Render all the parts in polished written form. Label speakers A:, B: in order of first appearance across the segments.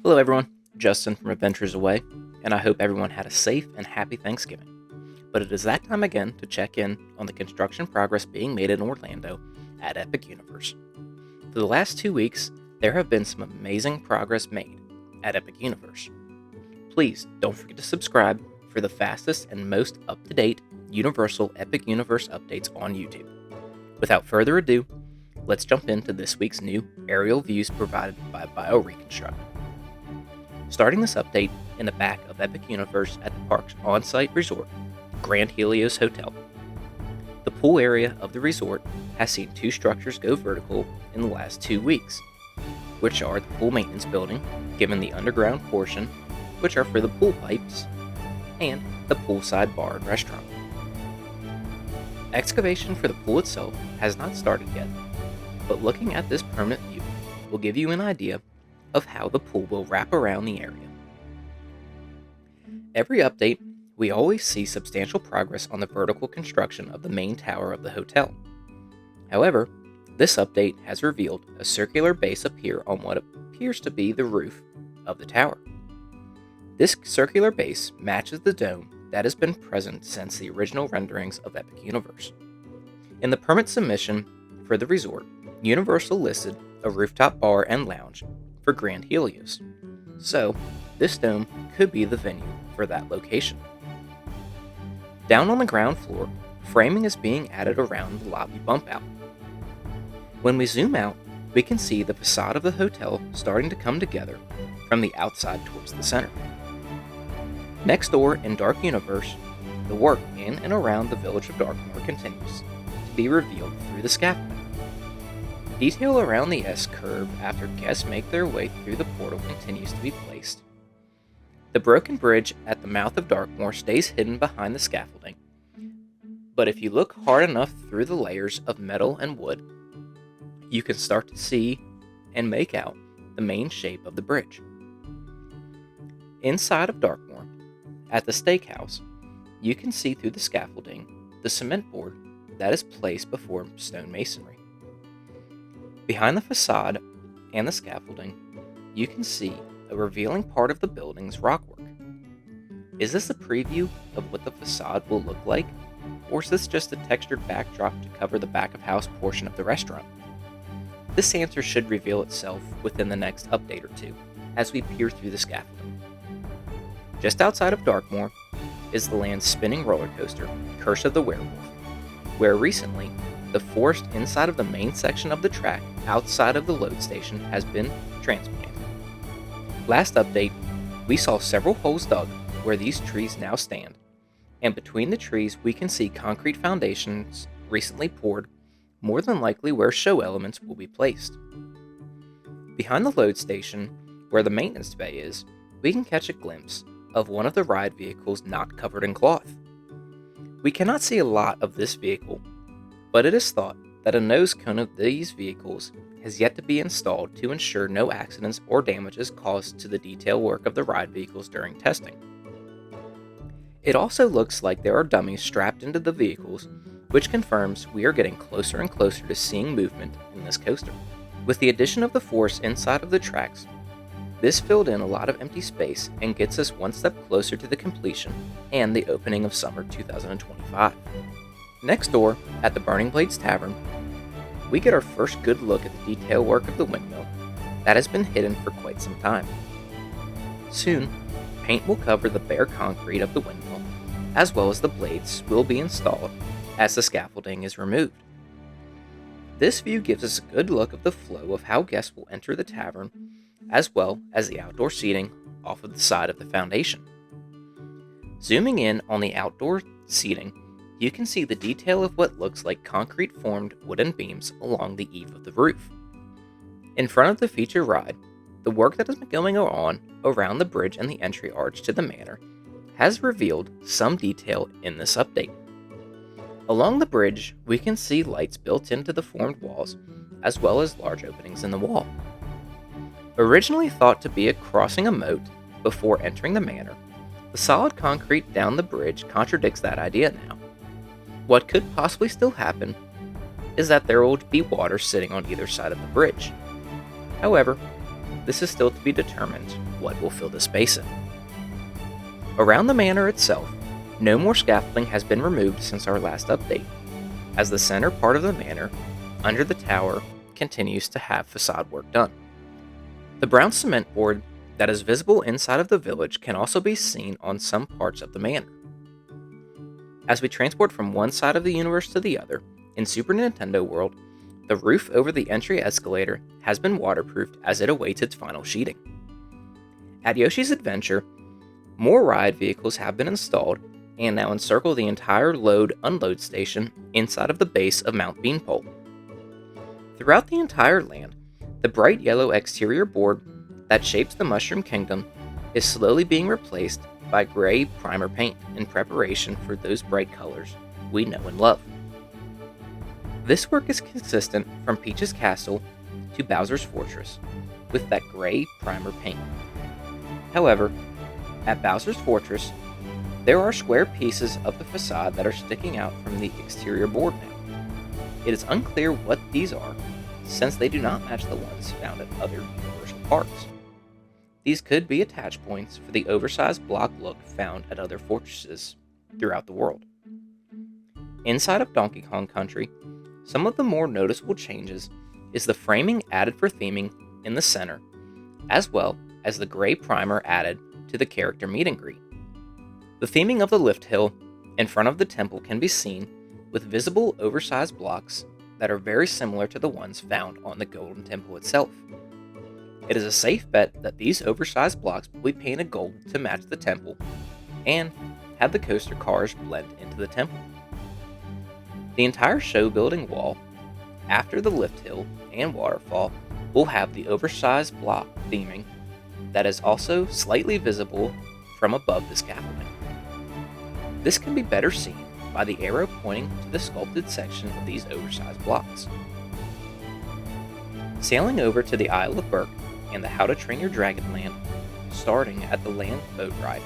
A: Hello, everyone. Justin from Adventures Away, and I hope everyone had a safe and happy Thanksgiving. But it is that time again to check in on the construction progress being made in Orlando at Epic Universe. For the last 2 weeks, there have been some amazing progress made at Epic Universe. Please don't forget to subscribe for the fastest and most up-to-date Universal Epic Universe updates on YouTube. Without further ado, let's jump into this week's new aerial views provided by BioReconstruct. Starting this update in the back of Epic Universe at the park's on-site resort, Grand Helios Hotel. The pool area of the resort has seen 2 structures go vertical in the last 2 weeks, which are the pool maintenance building, given the underground portion, which are for the pool pipes, and the poolside bar and restaurant. Excavation for the pool itself has not started yet, but looking at this permanent view will give you an idea of how the pool will wrap around the area. Every update, we always see substantial progress on the vertical construction of the main tower of the hotel. However, this update has revealed a circular base appear on what appears to be the roof of the tower. This circular base matches the dome that has been present since the original renderings of Epic Universe. In the permit submission for the resort, Universal listed a rooftop bar and lounge for Grand Helios, so this dome could be the venue for that location. Down on the ground floor, framing is being added around the lobby bump out. When we zoom out, we can see the facade of the hotel starting to come together from the outside towards the center. Next door in Dark Universe, the work in and around the village of Darkmoor continues to be revealed through the scaffolding. Detail around the S-curve after guests make their way through the portal continues to be placed. The broken bridge at the mouth of Darkmoor stays hidden behind the scaffolding, but if you look hard enough through the layers of metal and wood, you can start to see and make out the main shape of the bridge. Inside of Darkmoor, at the steakhouse, you can see through the scaffolding the cement board that is placed before stone masonry. Behind the facade and the scaffolding, you can see a revealing part of the building's rockwork. Is this a preview of what the facade will look like, or is this just a textured backdrop to cover the back-of-house portion of the restaurant? This answer should reveal itself within the next update or two, as we peer through the scaffolding. Just outside of Darkmoor is the land's spinning roller coaster, Curse of the Werewolf, where recently, the forest inside of the main section of the track outside of the load station has been transplanted. Last update, we saw several holes dug where these trees now stand, and between the trees we can see concrete foundations recently poured, more than likely where show elements will be placed. Behind the load station, where the maintenance bay is, we can catch a glimpse of one of the ride vehicles not covered in cloth. We cannot see a lot of this vehicle, but it is thought that a nose cone of these vehicles has yet to be installed to ensure no accidents or damages caused to the detail work of the ride vehicles during testing. It also looks like there are dummies strapped into the vehicles, which confirms we are getting closer and closer to seeing movement in this coaster. With the addition of the force inside of the tracks, this filled in a lot of empty space and gets us one step closer to the completion and the opening of summer 2025. Next door, at the Burning Blades Tavern, we get our first good look at the detail work of the windmill that has been hidden for quite some time. Soon, paint will cover the bare concrete of the windmill, as well as the blades will be installed as the scaffolding is removed. This view gives us a good look of the flow of how guests will enter the tavern, as well as the outdoor seating off of the side of the foundation. Zooming in on the outdoor seating, you can see the detail of what looks like concrete-formed wooden beams along the eave of the roof. In front of the feature ride, the work that has been going on around the bridge and the entry arch to the manor has revealed some detail in this update. Along the bridge, we can see lights built into the formed walls, as well as large openings in the wall. Originally thought to be crossing a moat before entering the manor, the solid concrete down the bridge contradicts that idea now. What could possibly still happen is that there will be water sitting on either side of the bridge. However, this is still to be determined what will fill the space in. Around the manor itself, no more scaffolding has been removed since our last update, as the center part of the manor, under the tower, continues to have facade work done. The brown cement board that is visible inside of the village can also be seen on some parts of the manor. As we transport from one side of the universe to the other, in Super Nintendo World, the roof over the entry escalator has been waterproofed as it awaits its final sheeting. At Yoshi's Adventure, more ride vehicles have been installed and now encircle the entire load-unload station inside of the base of Mount Beanpole. Throughout the entire land, the bright yellow exterior board that shapes the Mushroom Kingdom is slowly being replaced by gray primer paint in preparation for those bright colors we know and love. This work is consistent from Peach's Castle to Bowser's Fortress, with that gray primer paint. However, at Bowser's Fortress, there are square pieces of the facade that are sticking out from the exterior board now. It is unclear what these are, since they do not match the ones found at other Universal parks. These could be attach points for the oversized block look found at other fortresses throughout the world. Inside of Donkey Kong Country, some of the more noticeable changes is the framing added for theming in the center, as well as the gray primer added to the character meet and greet. The theming of the lift hill in front of the temple can be seen with visible oversized blocks that are very similar to the ones found on the Golden Temple itself. It is a safe bet that these oversized blocks will be painted gold to match the temple and have the coaster cars blend into the temple. The entire show building wall, after the lift hill and waterfall, will have the oversized block theming that is also slightly visible from above the scaffolding. This can be better seen by the arrow pointing to the sculpted section of these oversized blocks. Sailing over to the Isle of Burk and the How to Train Your Dragon land, starting at the land boat ride,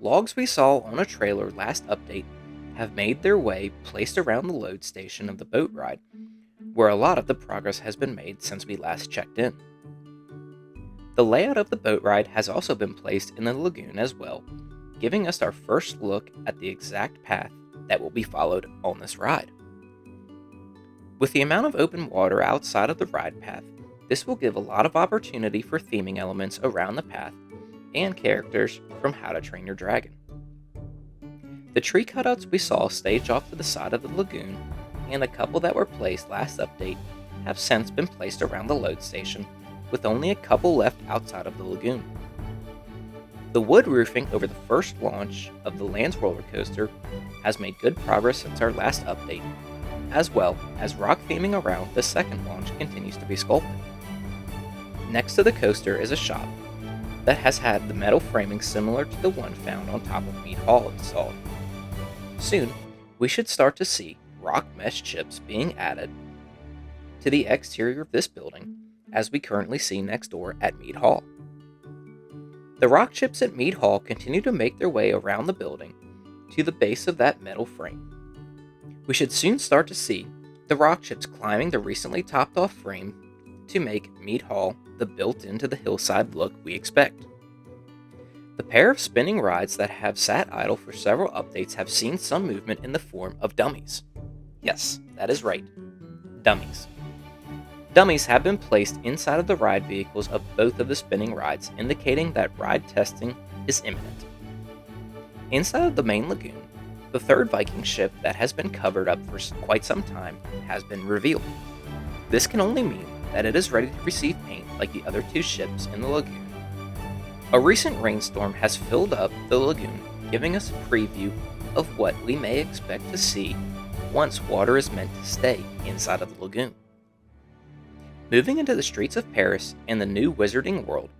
A: logs we saw on a trailer last update have made their way placed around the load station of the boat ride, where a lot of the progress has been made since we last checked in. The layout of the boat ride has also been placed in the lagoon as well, giving us our first look at the exact path that will be followed on this ride. With the amount of open water outside of the ride path, this will give a lot of opportunity for theming elements around the path and characters from How to Train Your Dragon. The tree cutouts we saw staged off to the side of the lagoon, and a couple that were placed last update, have since been placed around the load station, with only a couple left outside of the lagoon. The wood roofing over the first launch of the Lands roller coaster has made good progress since our last update, as well as rock theming around the second launch continues to be sculpted. Next to the coaster is a shop that has had the metal framing similar to the one found on top of Mead Hall installed. Soon, we should start to see rock mesh chips being added to the exterior of this building, as we currently see next door at Mead Hall. The rock chips at Mead Hall continue to make their way around the building to the base of that metal frame. We should soon start to see the rock chips climbing the recently topped off frame to make Mead Hall the built into the hillside look we expect. The pair of spinning rides that have sat idle for several updates have seen some movement in the form of dummies. Yes, that is right, dummies. Dummies have been placed inside of the ride vehicles of both of the spinning rides, indicating that ride testing is imminent. Inside of the main lagoon, the third Viking ship that has been covered up for quite some time has been revealed. This can only mean that it is ready to receive paint like the other two ships in the lagoon. A recent rainstorm has filled up the lagoon, giving us a preview of what we may expect to see once water is meant to stay inside of the lagoon. Moving into the streets of Paris and the new Wizarding World,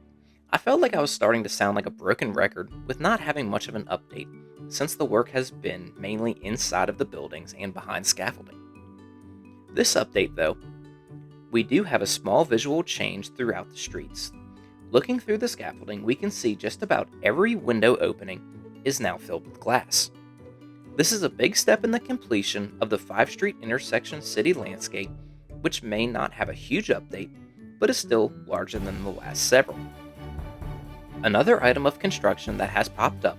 A: I felt like I was starting to sound like a broken record with not having much of an update, since the work has been mainly inside of the buildings and behind scaffolding. This update, though, we do have a small visual change throughout the streets. Looking through the scaffolding, we can see just about every window opening is now filled with glass. This is a big step in the completion of the 5 street intersection city landscape, which may not have a huge update, but is still larger than the last several. Another item of construction that has popped up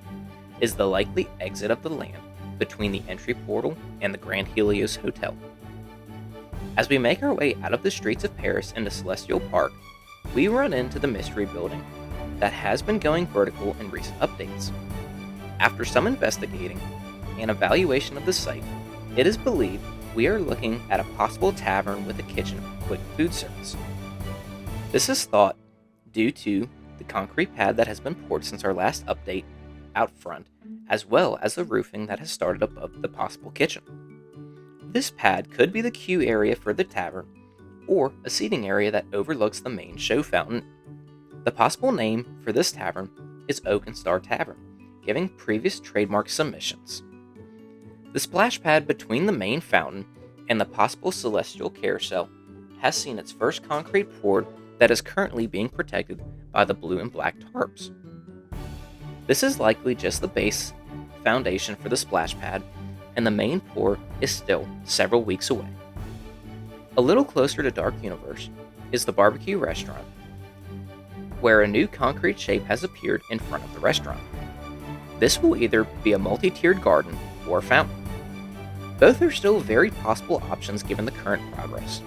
A: is the likely exit of the land between the entry portal and the Grand Helios Hotel. As we make our way out of the streets of Paris into Celestial Park, we run into the mystery building that has been going vertical in recent updates. After some investigating and evaluation of the site, it is believed we are looking at a possible tavern with a kitchen for quick food service. This is thought due to the concrete pad that has been poured since our last update out front, as well as the roofing that has started above the possible kitchen. This pad could be the queue area for the tavern, or a seating area that overlooks the main show fountain. The possible name for this tavern is Oak and Star Tavern, giving previous trademark submissions. The splash pad between the main fountain and the possible celestial carousel has seen its first concrete poured that is currently being protected by the blue and black tarps. This is likely just the base foundation for the splash pad, and the main pour is still several weeks away. A little closer to Dark Universe is the barbecue restaurant, where a new concrete shape has appeared in front of the restaurant. This will either be a multi-tiered garden or a fountain. Both are still very possible options given the current progress.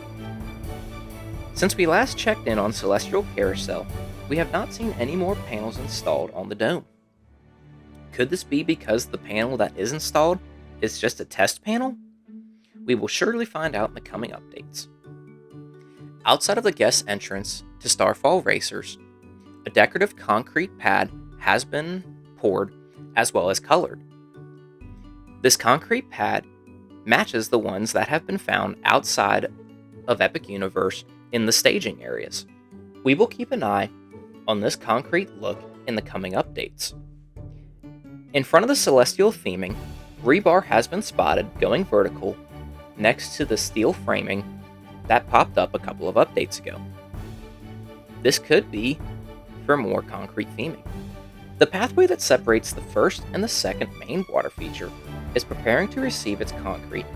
A: Since we last checked in on Celestial Carousel, we have not seen any more panels installed on the dome. Could this be because the panel that is installed is just a test panel? We will surely find out in the coming updates. Outside of the guest entrance to Starfall Racers, a decorative concrete pad has been poured as well as colored. This concrete pad matches the ones that have been found outside of Epic Universe in the staging areas. We will keep an eye on this concrete look in the coming updates. In front of the celestial theming, rebar has been spotted going vertical next to the steel framing that popped up a couple of updates ago. This could be for more concrete theming. The pathway that separates the first and the second main water feature is preparing to receive its concrete,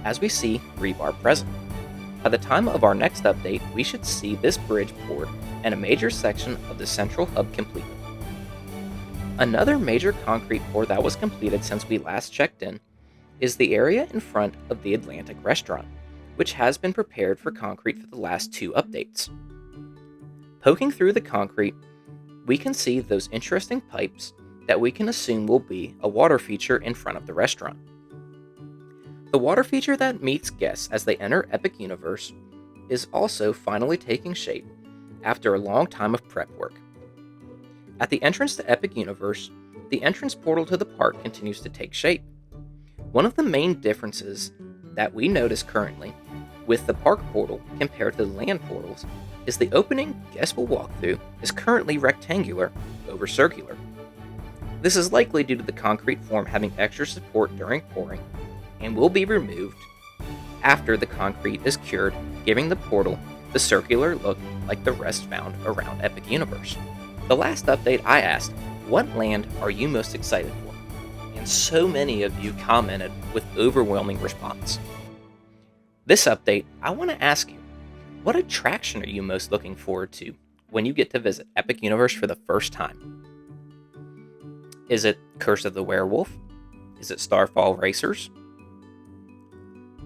A: as we see rebar present. By the time of our next update, we should see this bridge poured and a major section of the central hub completed. Another major concrete pour that was completed since we last checked in is the area in front of the Atlantic restaurant, which has been prepared for concrete for the last 2 updates. Poking through the concrete, we can see those interesting pipes that we can assume will be a water feature in front of the restaurant. The water feature that meets guests as they enter Epic Universe is also finally taking shape after a long time of prep work. At the entrance to Epic Universe, the entrance portal to the park continues to take shape. One of the main differences that we notice currently with the park portal compared to the land portals is the opening guests will walk through is currently rectangular over circular. This is likely due to the concrete form having extra support during pouring and will be removed after the concrete is cured, giving the portal the circular look like the rest found around Epic Universe. The last update I asked, what land are you most excited for? And so many of you commented with overwhelming response. This update, I want to ask you, what attraction are you most looking forward to when you get to visit Epic Universe for the first time? Is it Curse of the Werewolf? Is it Starfall Racers?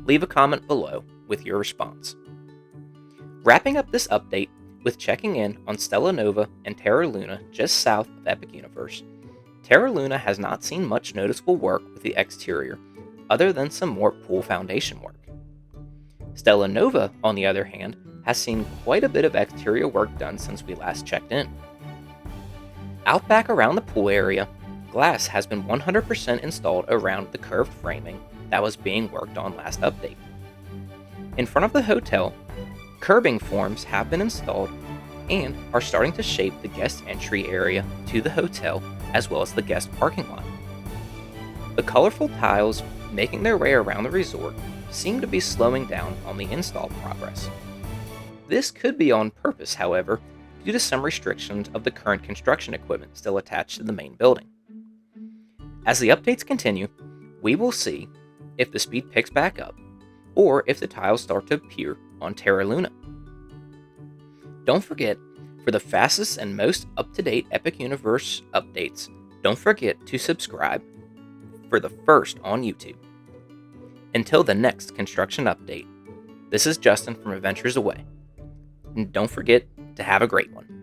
A: Leave a comment below with your response. Wrapping up this update with checking in on Stella Nova and Terra Luna just south of Epic Universe. Terra Luna has not seen much noticeable work with the exterior, other than some more pool foundation work. Stella Nova, on the other hand, has seen quite a bit of exterior work done since we last checked in. Out back around the pool area, glass has been 100% installed around the curved framing that was being worked on last update. In front of the hotel, curbing forms have been installed and are starting to shape the guest entry area to the hotel as well as the guest parking lot. The colorful tiles making their way around the resort seem to be slowing down on the install progress. This could be on purpose, however, due to some restrictions of the current construction equipment still attached to the main building. As the updates continue, we will see if the speed picks back up or if the tiles start to appear on Terra Luna. Don't forget For the fastest and most up-to-date Epic Universe updates, don't forget to subscribe for the first on YouTube. Until the next construction update, this is Justin from Adventures Away. And don't forget to have a great one.